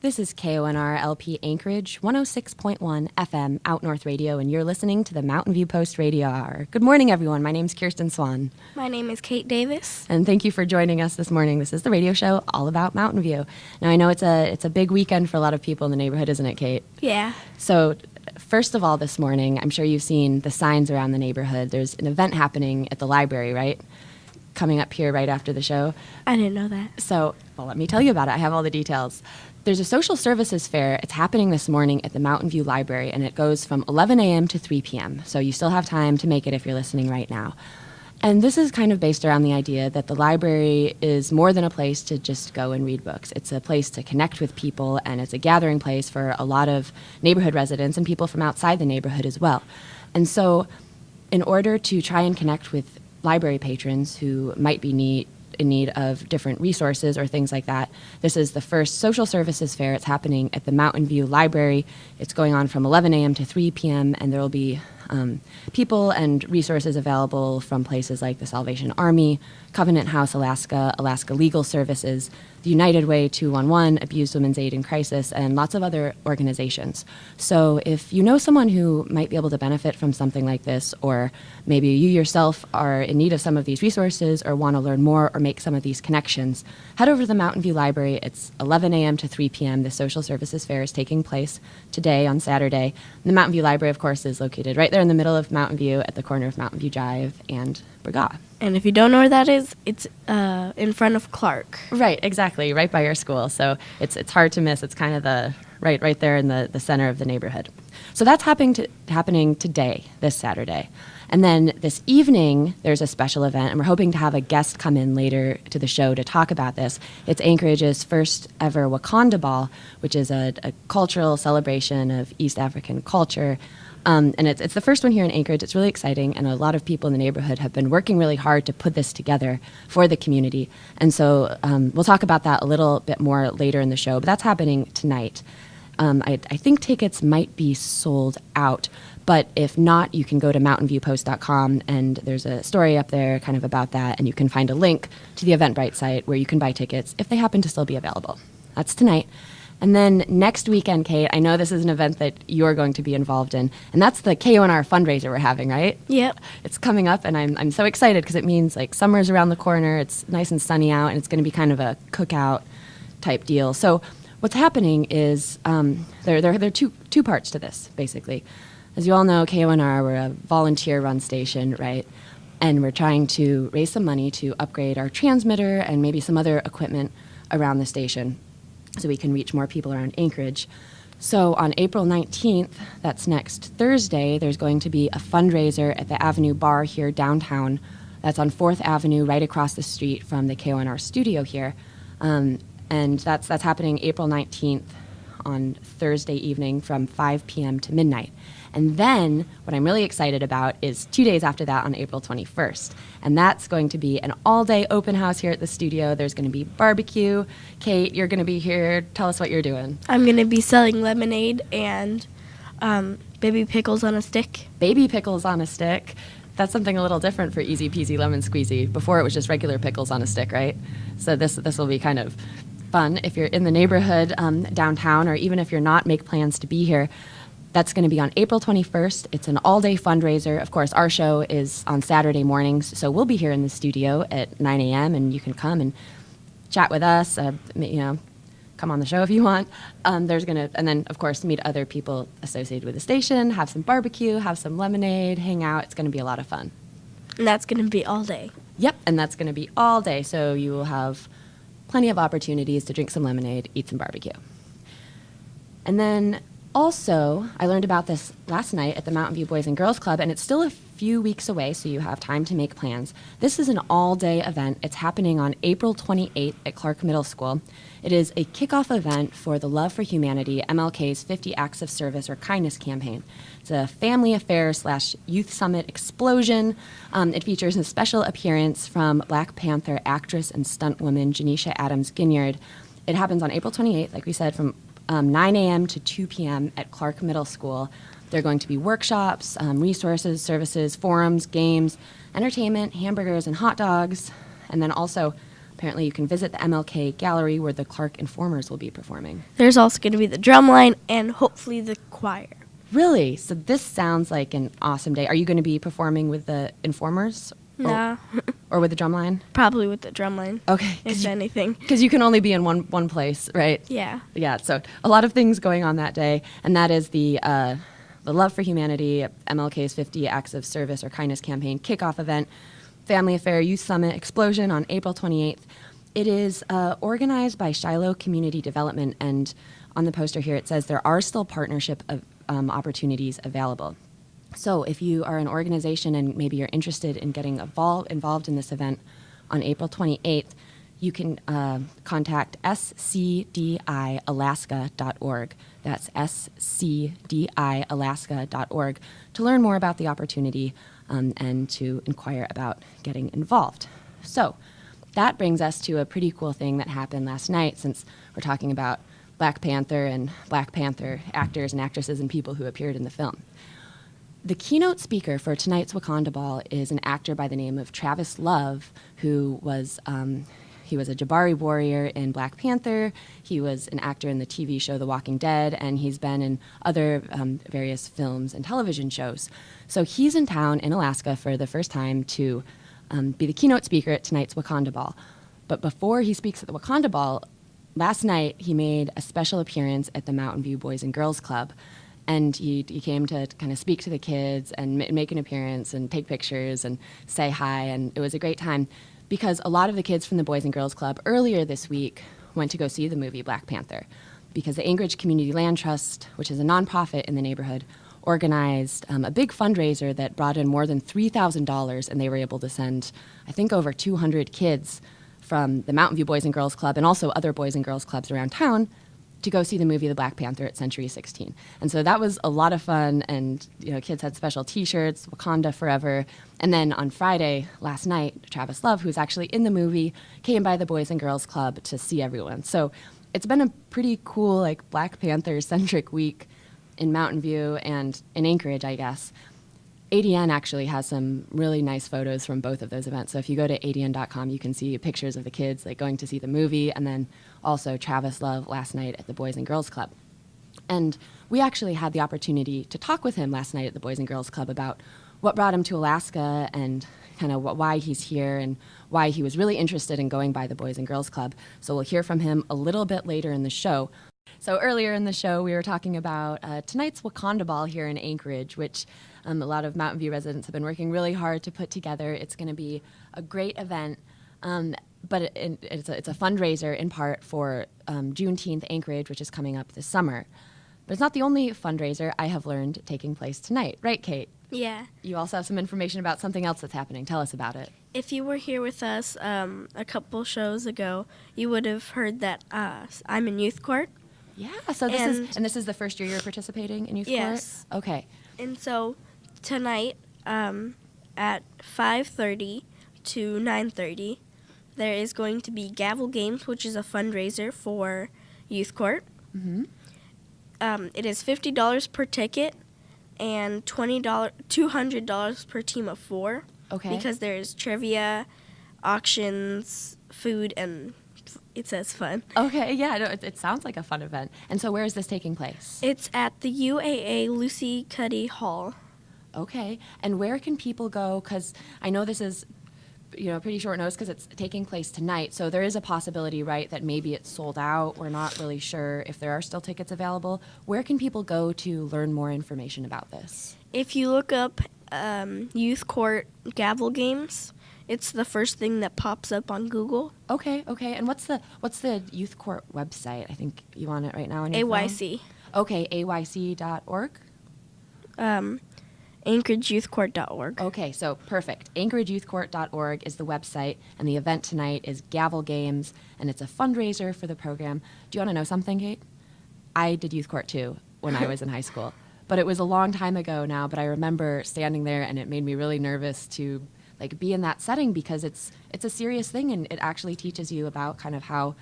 This is KONR-LP Anchorage, 106.1 FM, Out North Radio, and you're listening to the Mountain View Post Radio Hour. Good morning, everyone. My name's Kirsten Swan. My name is Kate Davis. And thank you for joining us this morning. This is the radio show all about Mountain View. Now, I know it's a big weekend for a lot of people in the neighborhood, isn't it, Kate? Yeah. So, first of all, this morning, I'm sure you've seen the signs around the neighborhood. There's an event happening at the library, right? Coming up here right after the show. I didn't know that. So, well, let me tell you about it. I have all the details. There's a social services fair. It's happening this morning at the Mountain View Library, and it goes from 11 a.m. to 3 p.m., so you still have time to make it if you're listening right now. And this is kind of based around the idea that the library is more than a place to just go and read books. It's a place to connect with people, and it's a gathering place for a lot of neighborhood residents and people from outside the neighborhood as well. And so in order to try and connect with library patrons who might be in need of different resources or things like that, this is the first social services fair. It's happening at the Mountain View Library. It's going on from 11 a.m. to 3 p.m., and there will be people and resources available from places like the Salvation Army, Covenant House Alaska, Alaska Legal Services, the United Way 211, Abused Women's Aid in Crisis, and lots of other organizations. So if you know someone who might be able to benefit from something like this, or maybe you yourself are in need of some of these resources or want to learn more or make some of these connections, head over to the Mountain View Library. It's 11 a.m. to 3 p.m. The Social Services Fair is taking place today on Saturday. The Mountain View Library, of course, is located right there in the middle of Mountain View at the corner of Mountain View Drive and Bragah. And if you don't know where that is, it's in front of Clark. Right, exactly, right by your school. So it's hard to miss. It's kind of the right there in the center of the neighborhood. So that's happening today, this Saturday. And then this evening, there's a special event, and we're hoping to have a guest come in later to the show to talk about this. It's Anchorage's first ever Wakanda Ball, which is a cultural celebration of East African culture. And it's the first one here in Anchorage. It's really exciting, and a lot of people in the neighborhood have been working really hard to put this together for the community. And so we'll talk about that a little bit more later in the show, but that's happening tonight. I think tickets might be sold out, but if not, you can go to mountainviewpost.com, and there's a story up there kind of about that, and you can find a link to the Eventbrite site where you can buy tickets if they happen to still be available. That's tonight. And then next weekend, Kate, I know this is an event that you're going to be involved in, and that's the KONR fundraiser we're having, right? Yep. It's coming up, and I'm so excited because it means like summer's around the corner, it's nice and sunny out, and it's going to be kind of a cookout type deal. So what's happening is there are two parts to this, basically. As you all know, KONR, we're a volunteer-run station, right? And we're trying to raise some money to upgrade our transmitter and maybe some other equipment around the station, so we can reach more people around Anchorage. So on April 19th, that's next Thursday, there's going to be a fundraiser at the Avenue Bar here downtown. That's on 4th Avenue, right across the street from the KONR studio here. And that's happening April 19th on Thursday evening from 5 p.m. to midnight. And then what I'm really excited about is 2 days after that on April 21st. And that's going to be an all-day open house here at the studio. There's going to be barbecue. Kate, you're going to be here. Tell us what you're doing. I'm going to be selling lemonade and baby pickles on a stick. Baby pickles on a stick. That's something a little different for Easy Peasy Lemon Squeezy. Before it was just regular pickles on a stick, right? So this will be kind of fun. If you're in the neighborhood downtown, or even if you're not, make plans to be here. That's going to be on April 21st. It's an all-day fundraiser. Of course, our show is on Saturday mornings, so we'll be here in the studio at 9 a.m., and you can come and chat with us, come on the show if you want. And then, of course, meet other people associated with the station, have some barbecue, have some lemonade, hang out. It's going to be a lot of fun. And that's going to be all day. Yep, and that's going to be all day, so you will have plenty of opportunities to drink some lemonade, eat some barbecue. And then also, I learned about this last night at the Mountain View Boys and Girls Club, and it's still a few weeks away, so you have time to make plans. This is an all-day event. It's happening on April 28th at Clark Middle School. It is a kickoff event for the Love for Humanity, MLK's 50 Acts of Service or Kindness campaign. It's a family affairs / youth summit explosion. It features a special appearance from Black Panther actress and stunt woman Janisha Adams Ginyard. It happens on April 28th, like we said, from 9 a.m. to 2 p.m. at Clark Middle School. There are going to be workshops, resources, services, forums, games, entertainment, hamburgers, and hot dogs. And then also Apparently, you can visit the MLK Gallery where the Clark Informers will be performing. There's also going to be the drum line and hopefully the choir. Really? So this sounds like an awesome day. Are you going to be performing with the Informers? No, Or with the drum line? probably with the drum line. Okay. If anything. Because you can only be in one place, right? Yeah. Yeah, so a lot of things going on that day, and that is the Love for Humanity, MLK's 50 Acts of Service or Kindness campaign kickoff event, Family Affair Youth Summit Explosion on April 28th. It is organized by Shiloh Community Development, and on the poster here it says there are still partnership opportunities available. So if you are an organization and maybe you're interested in getting involved in this event on April 28th, you can contact scdialaska.org. That's scdialaska.org to learn more about the opportunity and to inquire about getting involved. So that brings us to a pretty cool thing that happened last night, since we're talking about Black Panther and Black Panther actors and actresses and people who appeared in the film. The keynote speaker for tonight's Wakanda Ball is an actor by the name of Travis Love, who was he was a Jabari warrior in Black Panther. He was an actor in the TV show The Walking Dead, and he's been in other various films and television shows. So he's in town in Alaska for the first time to be the keynote speaker at tonight's Wakanda Ball. But before he speaks at the Wakanda Ball, last night he made a special appearance at the Mountain View Boys and Girls Club. And he came to kind of speak to the kids and make an appearance and take pictures and say hi. And it was a great time because a lot of the kids from the Boys and Girls Club earlier this week went to go see the movie Black Panther because the Anchorage Community Land Trust, which is a nonprofit in the neighborhood, organized a big fundraiser that brought in more than $3,000. And they were able to send, I think, over 200 kids from the Mountain View Boys and Girls Club and also other Boys and Girls Clubs around town to go see the movie The Black Panther at Century 16. And so that was a lot of fun, and kids had special T-shirts, Wakanda Forever. And then on Friday, last night, Travis Love, who's actually in the movie, came by the Boys and Girls Club to see everyone. So it's been a pretty cool, Black Panther-centric week in Mountain View and in Anchorage, I guess. ADN actually has some really nice photos from both of those events. So if you go to adn.com, you can see pictures of the kids going to see the movie, and then also Travis Love last night at the Boys and Girls Club. And we actually had the opportunity to talk with him last night at the Boys and Girls Club about what brought him to Alaska and kind of why he's here and why he was really interested in going by the Boys and Girls Club. So we'll hear from him a little bit later in the show. So earlier in the show, we were talking about tonight's Wakanda Ball here in Anchorage, which a lot of Mountain View residents have been working really hard to put together. It's going to be a great event, but it's a fundraiser in part for Juneteenth Anchorage, which is coming up this summer. But it's not the only fundraiser I have learned taking place tonight. Right, Kate? Yeah. You also have some information about something else that's happening. Tell us about it. If you were here with us a couple shows ago, you would have heard that I'm in youth court. Yeah, so this is the first year you're participating in youth court? Yes. Okay. And so tonight at 5:30 to 9:30, there is going to be Gavel Games, which is a fundraiser for youth court. Mm-hmm. It is $50 per ticket and $200 per team of 4. Okay. Because there's trivia, auctions, food, and it says fun. Okay, yeah, no, it sounds like a fun event. And so where is this taking place? It's at the UAA Lucy Cuddy Hall. Okay, and where can people go? Because I know this is, pretty short notice because it's taking place tonight. So there is a possibility, right, that maybe it's sold out. We're not really sure if there are still tickets available. Where can people go to learn more information about this? If you look up youth court gavel games, it's the first thing that pops up on Google. Okay. And what's the youth court website? I think you want it right now on your phone? AYC. Okay, ayc.org? AnchorageYouthCourt.org. Okay, so perfect. AnchorageYouthCourt.org is the website, and the event tonight is Gavel Games, and it's a fundraiser for the program. Do you want to know something, Kate? I did youth court too when I was in high school, but it was a long time ago now. But I remember standing there, and it made me really nervous to be in that setting because it's a serious thing, and it actually teaches you about kind of how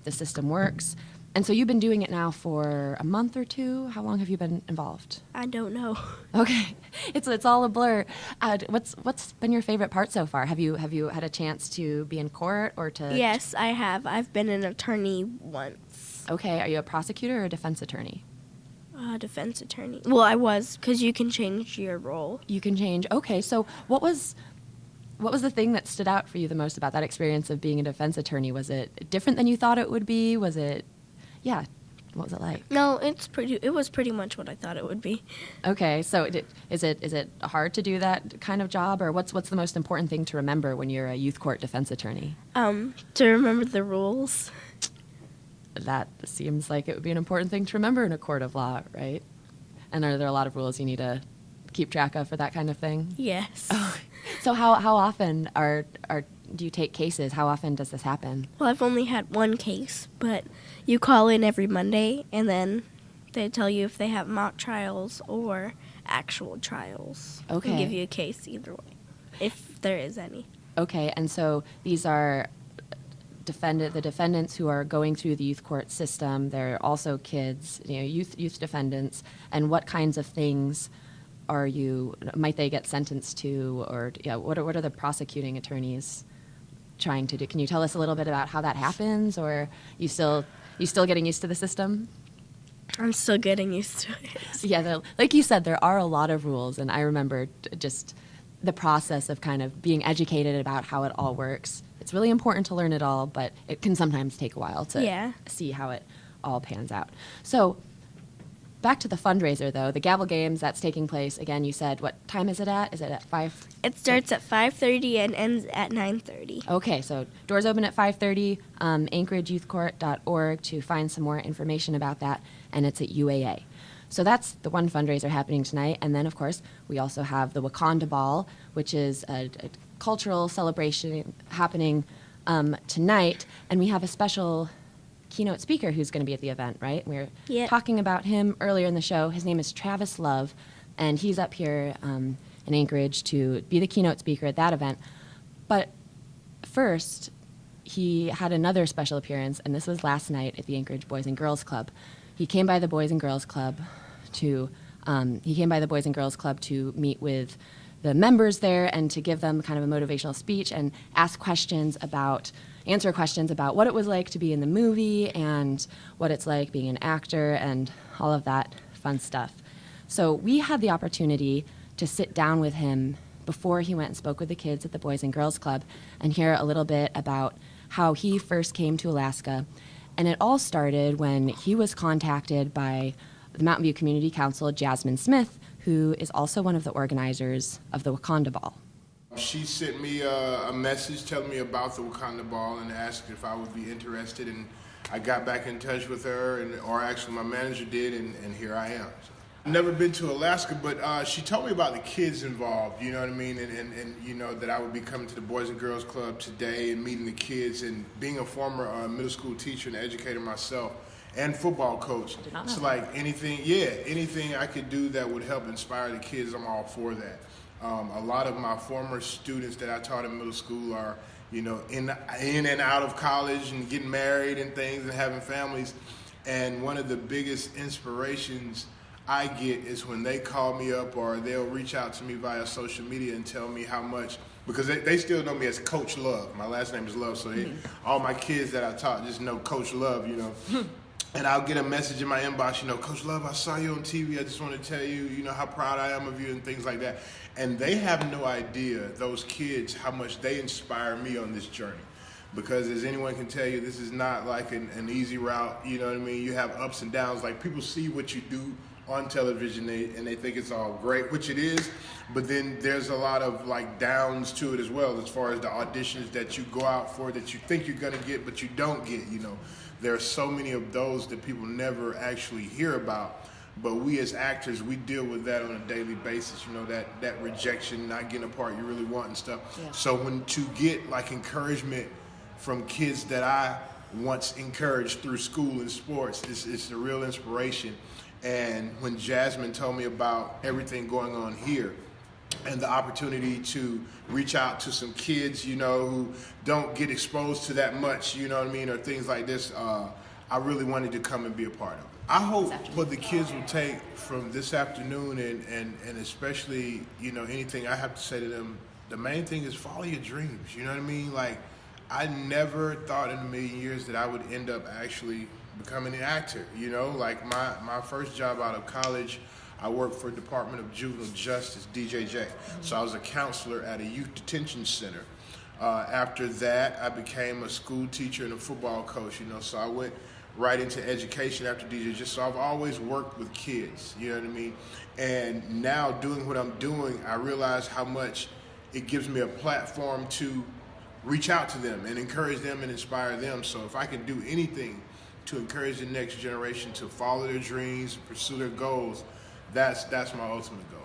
the system works. And so you've been doing it now for a month or two. How long have you been involved? I don't know. Okay, it's all a blur. What's been your favorite part so far? Have you had a chance to be in court or to? Yes, I have. I've been an attorney once. Okay, are you a prosecutor or a defense attorney? Defense attorney. Well, I was, because you can change your role. You can change. Okay, so what was the thing that stood out for you the most about that experience of being a defense attorney? Was it different than you thought it would be? Was it, yeah, what was it like? No, it was pretty much what I thought it would be. Okay, so is it hard to do that kind of job, or what's the most important thing to remember when you're a youth court defense attorney? To remember the rules. That seems like it would be an important thing to remember in a court of law, right? And are there a lot of rules you need to keep track of for that kind of thing? Yes. Oh. So how often do you take cases? How often does this happen? Well, I've only had one case, but you call in every Monday, and then they tell you if they have mock trials or actual trials. Okay. And give you a case either way, if there is any. Okay, and so these are the defendants who are going through the youth court system. They're also kids, youth defendants. And what kinds of things might they get sentenced to, or what are the prosecuting attorneys trying to do? Can you tell us a little bit about how that happens, or you still getting used to the system? I'm still getting used to it. Yeah, like you said, there are a lot of rules, and I remember just the process of kind of being educated about how it all works. It's really important to learn it all, but it can sometimes take a while to see how it all pans out. So back to the fundraiser, though, the gavel games, that's taking place. Again, you said, what time is it at? Is it at 5? It starts at 5:30 and ends at 9:30. Okay, so doors open at 5:30, anchorageyouthcourt.org to find some more information about that, and it's at UAA. So that's the one fundraiser happening tonight. And then, of course, we also have the Wakanda Ball, which is a cultural celebration happening tonight. And we have a special keynote speaker who's going to be at the event, right? We were talking about him earlier in the show. His name is Travis Love, and he's up here in Anchorage to be the keynote speaker at that event. But first, he had another special appearance, and this was last night at the Anchorage Boys and Girls Club. He came by the Boys and Girls Club to meet with the members there and to give them kind of a motivational speech and answer questions about what it was like to be in the movie and what it's like being an actor and all of that fun stuff. So we had the opportunity to sit down with him before he went and spoke with the kids at the Boys and Girls Club and hear a little bit about how he first came to Alaska. And it all started when he was contacted by the Mountain View Community Council, Jasmine Smith, who is also one of the organizers of the Wakanda Ball. She sent me a message telling me about the Wakanda Ball and asked if I would be interested, and I got back in touch with her, or actually my manager did, and here I am. I've never been to Alaska, but she told me about the kids involved, you know what I mean, and you know, that I would be coming to the Boys and Girls Club today and meeting the kids, and being a former middle school teacher and educator myself, and football coach. It's like anything I could do that would help inspire the kids, I'm all for that. A lot of my former students that I taught in middle school are, you know, in and out of college and getting married and things and having families. And one of the biggest inspirations I get is when they call me up or they'll reach out to me via social media and tell me how much, because they still know me as Coach Love. My last name is Love, so all my kids that I taught just know Coach Love, you know. And I'll get a message in my inbox, you know, Coach Love, I saw you on TV. I just want to tell you, you know, how proud I am of you and things like that. And they have no idea, those kids, how much they inspire me on this journey. Because as anyone can tell you, this is not like an easy route, you know what I mean? You have ups and downs. Like, people see what you do on television and they think it's all great, which it is, but then there's a lot of like downs to it as well, as far as the auditions that you go out for that you think you're gonna get but you don't get, you know. There are so many of those that people never actually hear about, but we as actors, we deal with that on a daily basis, you know, that rejection, not getting a part you really want and stuff. Yeah. So when to get like encouragement from kids that I once encouraged through school and sports, it's a real inspiration. And when Jasmine told me about everything going on here and the opportunity to reach out to some kids, you know, who don't get exposed to that much, you know what I mean, or things like this, I really wanted to come and be a part of it. I hope what the kids will take from this afternoon and especially, anything I have to say to them, the main thing is follow your dreams. You know what I mean? Like, I never thought in a million years that I would end up actually becoming an actor. Like my first job out of college, I worked for Department of Juvenile Justice, DJJ. So I was a counselor at a youth detention center. After that, I became a school teacher and a football coach, so I went right into education after DJJ. So I've always worked with kids, you know what I mean? And now doing what I'm doing, I realize how much it gives me a platform to reach out to them and encourage them and inspire them. So if I can do anything to encourage the next generation to follow their dreams, pursue their goals, that's my ultimate goal.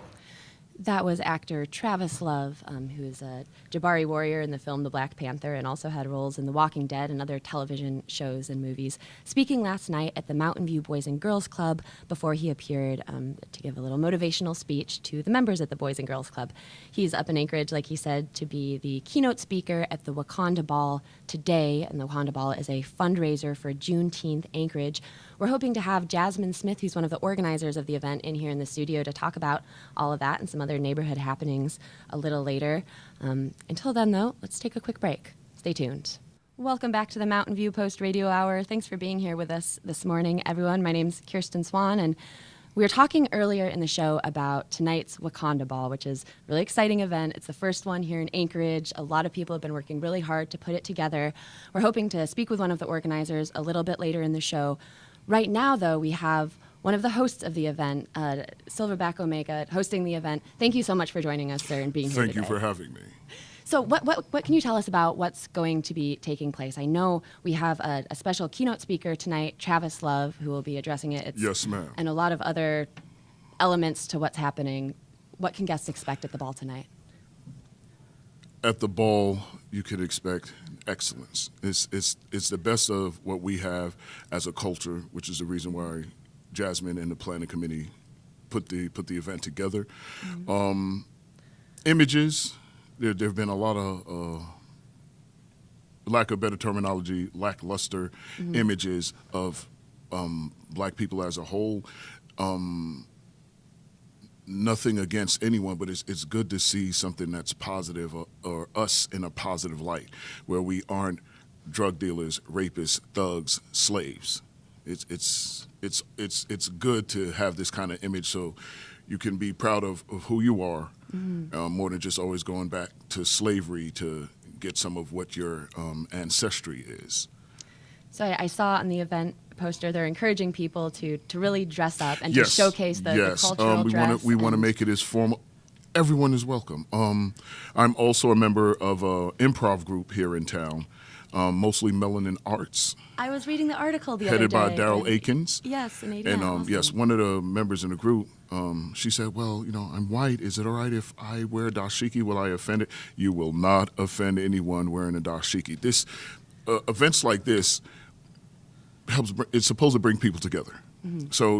That was actor Travis Love, who is a Jabari warrior in the film The Black Panther and also had roles in The Walking Dead and other television shows and movies, speaking last night at the Mountain View Boys and Girls Club before he appeared to give a little motivational speech to the members at the Boys and Girls Club. He's up in Anchorage, like he said, to be the keynote speaker at the Wakanda Ball today, and the Wakanda Ball is a fundraiser for Juneteenth Anchorage. We're hoping to have Jasmine Smith, who's one of the organizers of the event, in here in the studio to talk about all of that and some other neighborhood happenings a little later. Until then, though, let's take a quick break. Stay tuned. Welcome back to the Mountain View Post Radio Hour. Thanks for being here with us this morning, everyone. My name's Kirsten Swan, and we were talking earlier in the show about tonight's Wakanda Ball, which is a really exciting event. It's the first one here in Anchorage. A lot of people have been working really hard to put it together. We're hoping to speak with one of the organizers a little bit later in the show. Right now, though, we have one of the hosts of the event, Silverback Omega, hosting the event. Thank you so much for joining us, sir, and being here today. Thank you for having me. So what can you tell us about what's going to be taking place? I know we have a special keynote speaker tonight, Travis Love, who will be addressing it. Yes, ma'am. And a lot of other elements to what's happening. What can guests expect at the ball tonight? At the ball, you could expect excellence. It's the best of what we have as a culture, which is the reason why Jasmine and the planning committee put the event together. Mm-hmm. Images, there have been a lot of, lack of better terminology, lackluster images of black people as a whole. Nothing against anyone, but it's good to see something that's positive or us in a positive light, where we aren't drug dealers, rapists, thugs, slaves. It's good to have this kind of image so you can be proud of who you are, more than just always going back to slavery to get some of what your ancestry is. So I saw on the event poster they're encouraging people to really dress up and to showcase the cultural dress. We want to make it as formal. Everyone is welcome. I'm also a member of an improv group here in town, mostly Melanin Arts. I was reading the article the other day. Headed by Daryl Akins. Yes, an ADM. And awesome. yes, one of the members in the group, she said, well, I'm white. Is it all right if I wear a dashiki? Will I offend it? You will not offend anyone wearing a dashiki. Events like this it's supposed to bring people together. Mm-hmm. So,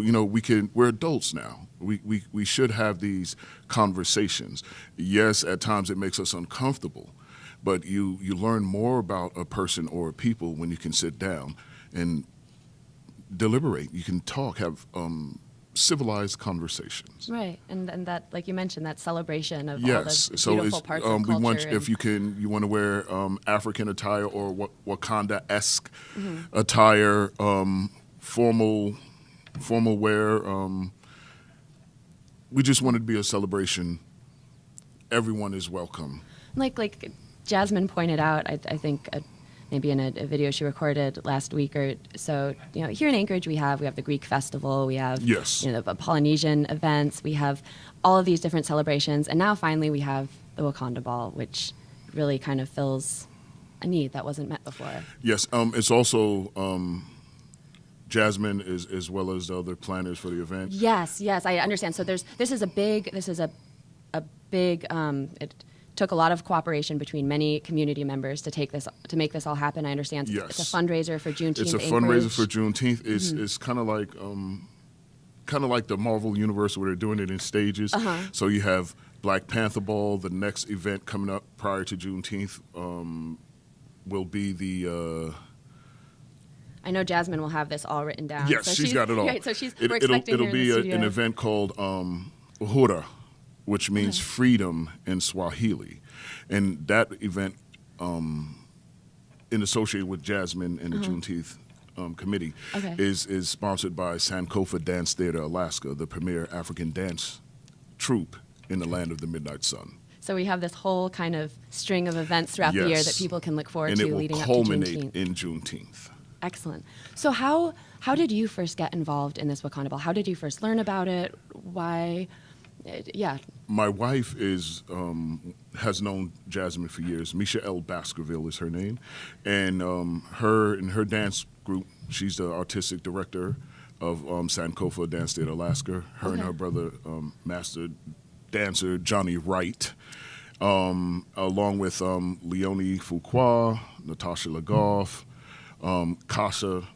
we're adults now. We should have these conversations. Yes, at times it makes us uncomfortable, but you learn more about a person or a people when you can sit down and deliberate. You can talk, have civilized conversations. Right, and that, like you mentioned, that celebration of yes. all the beautiful parts of culture. If you want to wear African attire or Wakanda-esque attire, formal wear. We just want it to be a celebration. Everyone is welcome. Like Jasmine pointed out, I think maybe in a video she recorded last week or so, here in Anchorage we have the Greek festival, we have the Polynesian events, we have all of these different celebrations, and now finally we have the Wakanda Ball, which really kind of fills a need that wasn't met before. Yes, it's also Jasmine as well as the other planners for the event. Yes, I understand. So this is a big. It took a lot of cooperation between many community members to make this all happen. I understand. Yes. It's a fundraiser for Juneteenth. It's a fundraiser for Juneteenth. It's kind of like the Marvel universe where they're doing it in stages. So you have Black Panther Ball. The next event coming up prior to Juneteenth will be the I know Jasmine will have this all written down. Yes, so she's got it all. Right, so we're expecting it'll her be in the studio. an event called Uhura, which means freedom in Swahili. And that event, in associated with Jasmine and the Juneteenth committee, is sponsored by Sankofa Dance Theater Alaska, the premier African dance troupe in the land of the midnight sun. So we have this whole kind of string of events throughout the year that people can look forward to leading up to Juneteenth. And it will culminate in Juneteenth. Excellent. So how did you first get involved in this Wakanda Ball? How did you first learn about it? Why? Yeah. My wife has known Jasmine for years. Misha L. Baskerville is her name, and her dance group. She's the artistic director of Sankofa Dance Theater Alaska. Her and her brother, master dancer Johnny Wright, along with Leonie Fuqua, Natasha Legoff, Kasha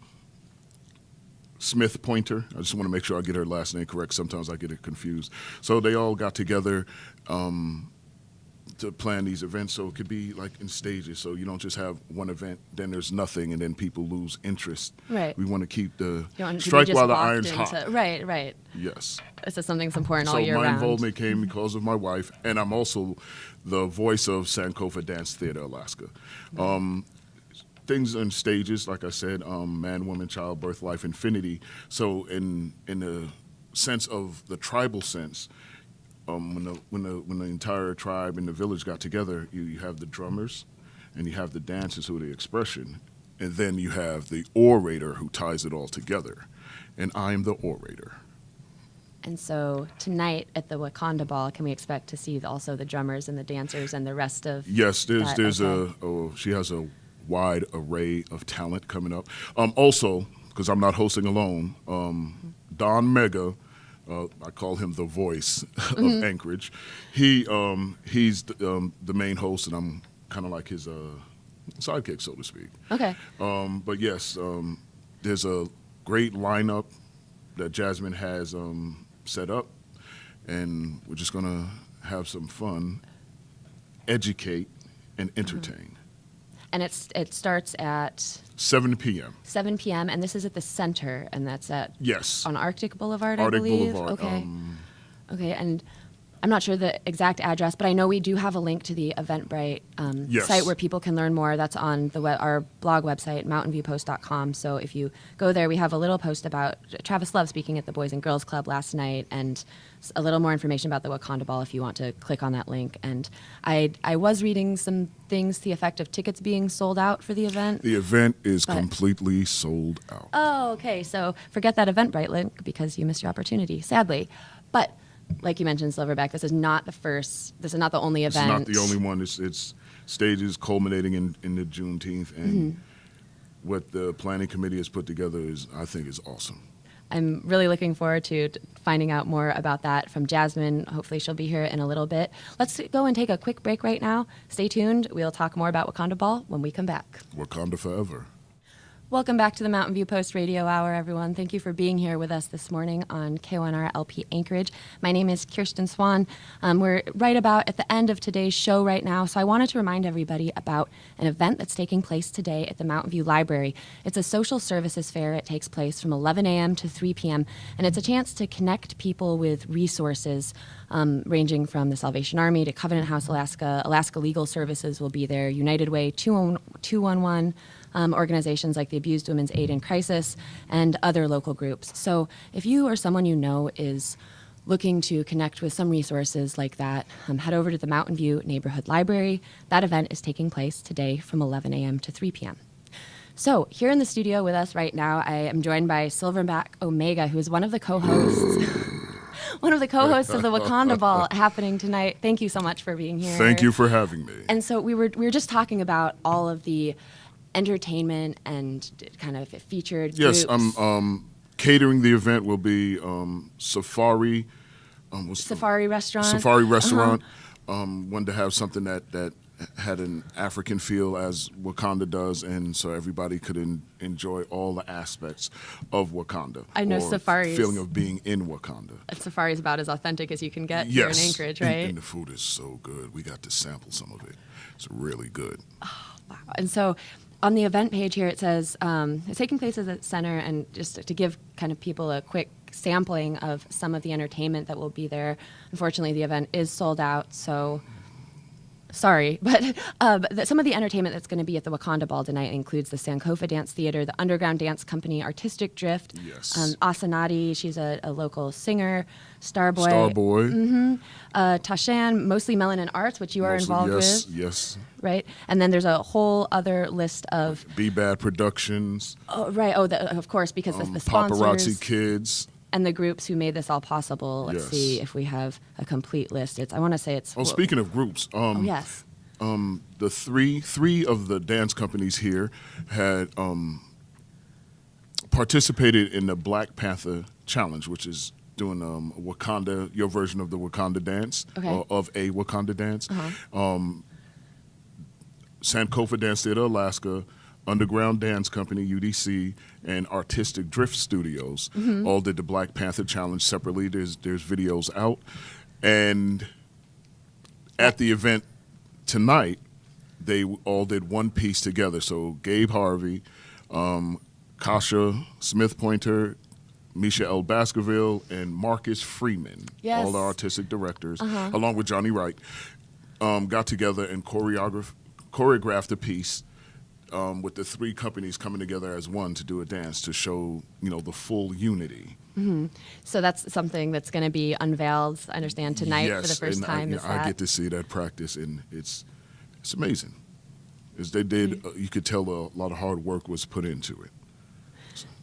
Smith Pointer. I just want to make sure I get her last name correct. Sometimes I get it confused. So they all got together to plan these events, so it could be like in stages. So you don't just have one event, then there's nothing, and then people lose interest. Right. We want to keep the strike strike while the iron's hot. Right. Yes. This is something that's important all year So my round. involvement came because of my wife, and I'm also the voice of Sankofa Dance Theater Alaska. Things in stages, like I said, man, woman, child, birth, life, infinity. So in the sense of the tribal sense, when the entire tribe and the village got together, you have the drummers, and you have the dancers who are the expression, and then you have the orator who ties it all together, and I'm the orator. And so tonight at the Wakanda Ball, can we expect to see also the drummers and the dancers and the rest of? Yes, she has a wide array of talent coming up. Also, because I'm not hosting alone, Don Mega. I call him the voice of Anchorage. He's the main host, and I'm kind of like his sidekick, so to speak. Okay. But yes, there's a great lineup that Jasmine has set up, and we're just gonna have some fun, educate, and entertain. And it starts at 7 p.m. 7 p.m. and this is at the center, and that's at on Arctic Boulevard, I believe. Boulevard. Okay, and I'm not sure the exact address, but I know we do have a link to the Eventbrite site where people can learn more. That's on our blog website, mountainviewpost.com. So if you go there, we have a little post about Travis Love speaking at the Boys and Girls Club last night, and a little more information about the Wakanda Ball if you want to click on that link. And I was reading some things to the effect of tickets being sold out for the event. The event is completely sold out. Oh, okay. So forget that Eventbrite link because you missed your opportunity, sadly. But like you mentioned, Silverback, this is not the only event. It's not the only one. It's stages culminating in the Juneteenth, and what the planning committee has put together I think is awesome. I'm really looking forward to finding out more about that from Jasmine. Hopefully she'll be here in a little bit. Let's go and take a quick break right now. Stay tuned. We'll talk more about Wakanda Ball when we come back. Wakanda forever. Welcome back to the Mountain View Post Radio Hour, everyone. Thank you for being here with us this morning on KONR-LP Anchorage. My name is Kirsten Swan. We're right about at the end of today's show right now, so I wanted to remind everybody about an event that's taking place today at the Mountain View Library. It's a social services fair. It takes place from 11 a.m. to 3 p.m., and it's a chance to connect people with resources ranging from the Salvation Army to Covenant House Alaska. Alaska Legal Services will be there, United Way 211, organizations like the Abused Women's Aid in Crisis, and other local groups. So if you or someone you know is looking to connect with some resources like that, head over to the Mountain View Neighborhood Library. That event is taking place today from 11 a.m. to 3 p.m. So here in the studio with us right now, I am joined by Silverback Omega, who is one of the co-hosts of the Wakanda Ball happening tonight. Thank you so much for being here. Thank you for having me. And so we were just talking about all of the entertainment and kind of featured groups. Yes, catering the event will be Safari. Safari Restaurant. Safari Restaurant. Wanted to have something that had an African feel as Wakanda does, and so everybody could enjoy all the aspects of Wakanda. I know Safari's feeling of being in Wakanda. Safari is about as authentic as you can get here in Anchorage, right? And the food is so good. We got to sample some of it. It's really good. Oh, wow. And so on the event page here, it says it's taking place at the center, and just to give kind of people a quick sampling of some of the entertainment that will be there. Unfortunately, the event is sold out, so sorry, but some of the entertainment that's going to be at the Wakanda Ball tonight includes the Sankofa Dance Theater, the Underground Dance Company, Artistic Drift, Yes. Asanati, she's a local singer, Starboy. Starboy. Tashan, mostly Melanin Arts, which you are involved yes, with. Yes. Right, and then there's a whole other list of Be Bad Productions. Oh, right. Oh, of course, because the sponsors Paparazzi Kids. and the groups who made this all possible. Let's Yes. see if we have a complete list. I want to say it's. Oh, speaking of groups, yes. the three of the dance companies here had participated in the Black Panther Challenge, which is doing Wakanda, your version of the Wakanda dance, Okay. of a Wakanda dance. Sankofa Dance Theater, Alaska, Underground Dance Company, UDC, and Artistic Drift Studios all did the Black Panther Challenge separately. There's videos out. And at the event tonight, they all did one piece together. So Gabe Harvey, Kasha Smith-Pointer, Misha L. Baskerville, and Marcus Freeman, Yes. all the artistic directors, along with Johnny Wright, got together and choreographed a piece with the three companies coming together as one to do a dance to show, the full unity. So that's something that's going to be unveiled, I understand, tonight for the first time. I get to see that practice, and it's amazing. As they did, you could tell a lot of hard work was put into it.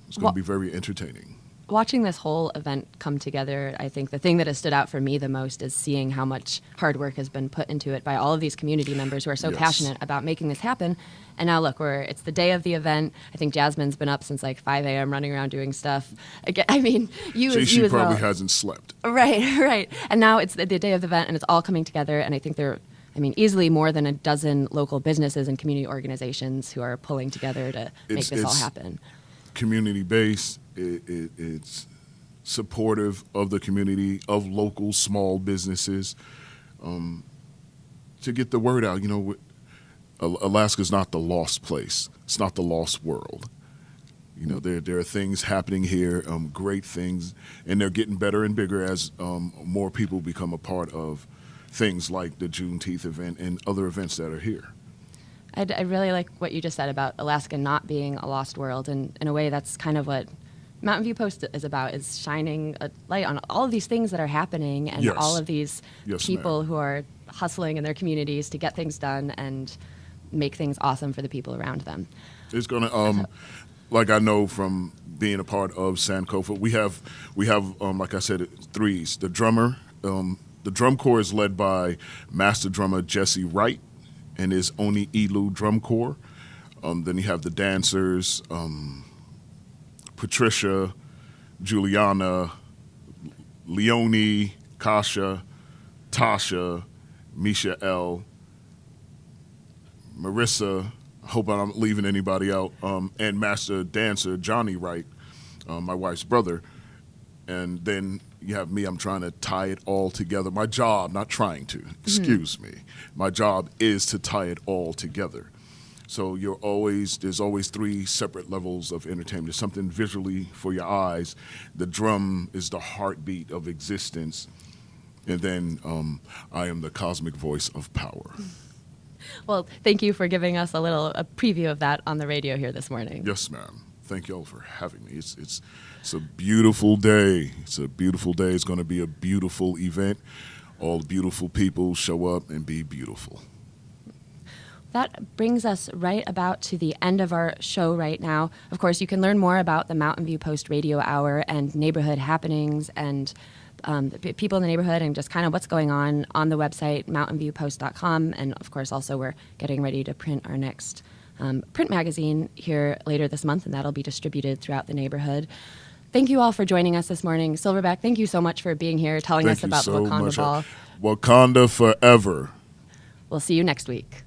It's going to be very entertaining. Watching this whole event come together, I think the thing that has stood out for me the most is seeing how much hard work has been put into it by all of these community members who are so Yes. passionate about making this happen. And now look, it's the day of the event. I think Jasmine's been up since like 5 a.m. running around doing stuff. Again, I mean, She as probably well. hasn't slept. Right. And now it's the day of the event, and it's all coming together. And I think easily more than a dozen local businesses and community organizations who are pulling together to make this all happen. Community-based. It's supportive of the community, of local small businesses, to get the word out. Alaska's not the lost place. It's not the lost world. There are things happening here, great things, and they're getting better and bigger as more people become a part of things like the Juneteenth event and other events that are here. I really like what you just said about Alaska not being a lost world, and in a way that's kind of what Mountain View Post is about, is shining a light on all of these things that are happening and Yes. all of these Yes, people ma'am. who are hustling in their communities to get things done and make things awesome for the people around them. It's gonna, like I know from being a part of Sankofa, we have, like I said, threes. The drummer, the drum corps is led by master drummer Jesse Wright and his Oni Ilu drum corps. Then you have the dancers, Patricia, Juliana, Leonie, Kasha, Tasha, Misha L, Marissa, I hope I'm not leaving anybody out, and master dancer Johnny Wright, my wife's brother. And then you have me, I'm trying to tie it all together. My job, not trying to, excuse me. My job is to tie it all together. So there's always three separate levels of entertainment. There's something visually for your eyes. The drum is the heartbeat of existence. And then I am the cosmic voice of power. Well, thank you for giving us a preview of that on the radio here this morning. Yes, ma'am. Thank you all for having me. It's a beautiful day. It's a beautiful day. It's going to be a beautiful event. All the beautiful people show up and be beautiful. That brings us right about to the end of our show right now. Of course, you can learn more about the Mountain View Post Radio Hour and neighborhood happenings and the people in the neighborhood and just kind of what's going on the website, mountainviewpost.com. And, of course, also we're getting ready to print our next print magazine here later this month, and that'll be distributed throughout the neighborhood. Thank you all for joining us this morning. Silverback, thank you so much for being here, telling us about the Wakanda Ball. Wakanda forever. We'll see you next week.